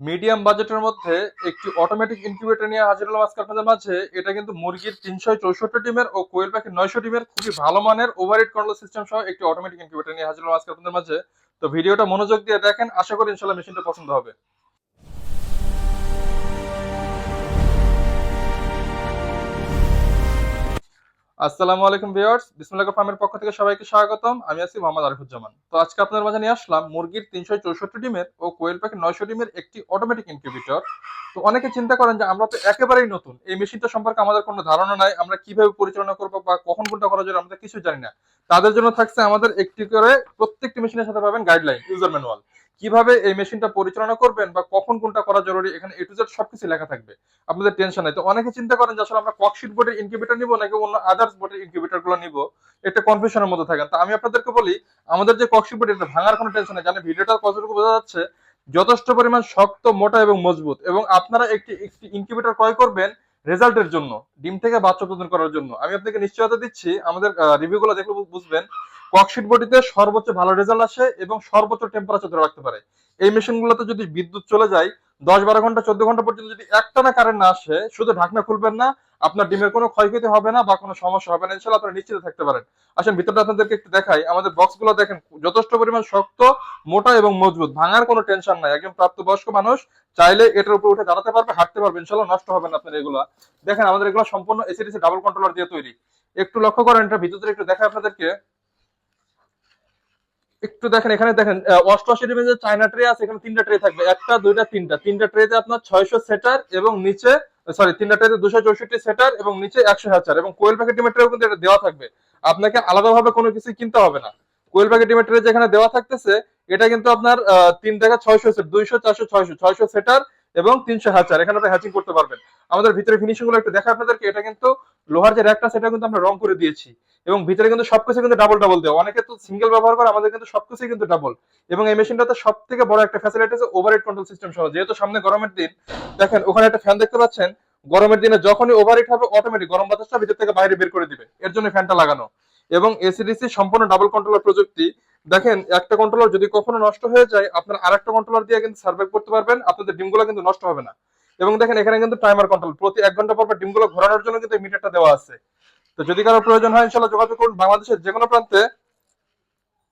Medium বাজেটের মধ্যে একটি অটোমেটিক ইনকিউবেটর নিয়ে হাজির হলাম আজকে আপনাদের মাঝে। এটা কিন্তু মুরগির 364 ডিমের ও কোয়েল পাখির 900 ডিমের খুবই ভালো মানের ওভারহিট কন্ট্রোল সিস্টেম সহ একটি অটোমেটিক ইনকিউবেটর নিয়ে হাজির হলাম আজকে আপনাদের মাঝে। তো ভিডিওটা মনোযোগ দিয়ে দেখেন, আশা করি ইনশাআল্লাহ মেশিনটা পছন্দ হবে। আসসালামু আলাইকুম ভিউয়ার্স, বিসমিল্লাহ ফার্মের পক্ষ থেকে সবাইকে স্বাগতম। আমি আছি মোহাম্মদ আরিফুজ্জামান। তো আজকে আপনাদের মাঝে নিয়ে আসলাম মুরগির 364 ডিমের ও কোয়েল পাখির 900 ডিমের একটি অটোমেটিক ইনকিউবেটর। তো অনেকে চিন্তা করেন যে আমরা তো একেবারেই নতুন, এই মেশিনটা সম্পর্কে আমাদের কোনো ধারণা নাই, আমরা কিভাবে পরিচালনা করবো বা কখন কোনটা করা যাবে আমরা কিছু জানি না। তাদের জন্য থাকছে আমাদের একটি করে, প্রত্যেকটি মেশিনের সাথে পাবেন গাইডলাইন, ইউজার ম্যানুয়াল। কিভাবে এই মেশিনটা পরিচালনা করবেন বা কখন কোনটা করা জরুরি, এখানে এ টু জেড সবকিছু লেখা থাকবে। আপনাদের টেনশন নাই। তো অনেকে চিন্তা করেন যে আসলে আমরা ককশিট বোর্ডের ইনকিউবেটর নিব নাকি অন্য আদার্স বোর্ডের ইনকিউবেটর গুলো নিব, একটা কনফিউশনের মধ্যে থাকেন। তো আমি আপনাদেরকে বলি, আমাদের যে ককশিট বোর্ড, এটা ভাঙার কোনো টেনশন নেই। জানেন ভিডিওটা কতটুকু বোঝা যাচ্ছে? যথেষ্ট পরিমাণ শক্ত, মোটা এবং মজবুত। এবং আপনারা একটি একটি ইনকিউবেটর ক্রয় করবেন রেজাল্টের জন্য, ডিম থেকে বাচ্চা উৎপাদন করার জন্য। আমি আপনাকে নিশ্চয়তা দিচ্ছি, আমাদের রিভিউ গুলো দেখলে বুঝবেন ককশিট বডিতে সর্বোচ্চ ভালো রেজাল্ট আসে এবং সর্বোচ্চ টেম্পারেচার ধরে রাখতে পারে। এই মেশিন গুলোতে যদি বিদ্যুৎ চলে যায় 10-12 ঘন্টা 14 ঘন্টা পর্যন্ত যদি একটানা কারেন্ট না আসে, শুধু ঢাকনা খুলবেন না, আপনার ডিমের কোনো ক্ষয়ক্ষতি হবে না বা কোনো সমস্যা হবে না, ইনশাআল্লাহ আপনারা নিশ্চিত থাকতে পারেন। আসেন ভিতরটা আপনাদেরকে একটু দেখাই। আমাদের বক্স গুলো দেখেন, যথেষ্ট পরিমাণ শক্ত, মোটা এবং মজবুত। ভাঙার কোনো টেনশন নাই। একজন প্রাপ্তবয়স্ক মানুষ চাইলে এটার উপর উঠে দাঁড়াতে পারবে, হাঁটতে পারবে, ইনশাআল্লাহ নষ্ট হবে না আপনার এগুলা। দেখেন আমাদের এগুলো সম্পূর্ণ এসিডিসি ডাবল কন্ট্রোলার দিয়ে তৈরি। একটু লক্ষ্য করেন, এটা ভিতরে একটু দেখাই আপনাদেরকে। একটু দেখেন, এখানে দেখেন 88 ডিমের চায়না ট্রে আছে, এখানে তিনটা ট্রে থাকবে, একটা দুইটা তিনটা, তিনটা ট্রেতে আপনার 600 সেটার এবং নিচে, সরি, তিনটা ট্রেতে 264 সেটার এবং নিচে 100 হ্যাচার। এবং কোয়েল প্যাকেট ডিমের ট্রেও কিন্তু এটা দেওয়া থাকবে, আপনাকে আলাদাভাবে কোনো কিছু কিনতে হবে না। কোয়েল প্যাকেট ডিমের ট্রে যেখানে দেওয়া থাকতেছে, এটা কিন্তু আপনার 3 থেকে 600 সেট, 200 400 600 600 সেটার এবং 300 হ্যাচার, এখানে আপনি হ্যাচিং করতে পারবেন। আমাদের ভিতরে ফিনিশিং গুলো একটু দেখা আপনাদেরকে। এটা কিন্তু লোহার যে র্যাকটা, সেটা কিন্তু আমরা রং করে দিয়েছি। এবং ভিতরে কিন্তু সবকিছু কিন্তু ডাবল ডাবল দেওয়া। অনেকে তো সিঙ্গেল ব্যবহার করে, আমাদের কিন্তু সবকিছু কিন্তু ডাবল। এবং এই মেশিনটাতে সব থেকে বড় একটা ফ্যাসিলিটি আছে ওভারহেড কন্ট্রোল সিস্টেম সহ। যেহেতু সামনে গরমের দিন, দেখেন ওখানে একটা ফ্যান দেখতে পাচ্ছেন। গরমের দিনে যখনই ওভারহিট হবে, অটোমেটিক গরম বাতাসটা ভিতর থেকে বাইরে বের করে দিবে, এর জন্য ফ্যানটা লাগানো। এবং এসিডিসি সম্পূর্ণ ডাবল কন্ট্রোলার প্রযুক্তি। দেখেন একটা কন্ট্রোলার যদি কখনো নষ্ট হয়ে যায়, আপনার আরেকটা কন্ট্রোলার দিয়ে কিন্তু সার্ভাইভ করতে পারবেন, আপনাদের ডিমগুলো কিন্তু নষ্ট হবে না। এবং দেখেন এখানে কিন্তু টাইমার কন্ট্রোল, প্রতি 1 ঘন্টা পর ডিমগুলো ঘোরানোর জন্য কিন্তু মিটারটা দেওয়া আছে। তো যদি কারো প্রয়োজন হয়, ইনশাআল্লাহ যোগাযোগ করুন। বাংলাদেশের যে কোনো প্রান্তে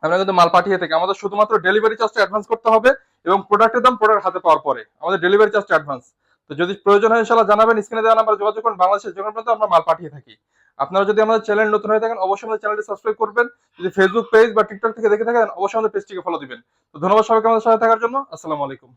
আমরা কিন্তু মাল পাঠিয়ে থাকি। আমাদের শুধুমাত্র ডেলিভারি চার্জটা অ্যাডভান্স করতে হবে এবং প্রোডাক্টের দাম প্রোডাক্ট হাতে পাওয়ার পরে আমাদের ডেলিভারি চার্জটা অ্যাডভান্স। তো যদি প্রয়োজন হয়, ইনশাআল্লাহ জানাবেন, স্ক্রিনে দেওয়া নাম্বারে যোগাযোগ করুন। বাংলাদেশের যে কোনো প্রান্তে আমরা মাল পাঠিয়ে থাকি। আপনারা যদি আমাদের চ্যানেল নতুন হয়ে থাকেন, অবশ্যই আমাদের চ্যানেলটি সাবস্ক্রাইব করবেন। যদি ফেসবুক পেজ বা টিকটক থেকে দেখে থাকেন, অবশ্যই আমাদের পেজটিকে ফলো দিবেন। তো ধন্যবাদ সবাইকে আমাদের সাথে থাকার জন্য। আসসালামু আলাইকুম।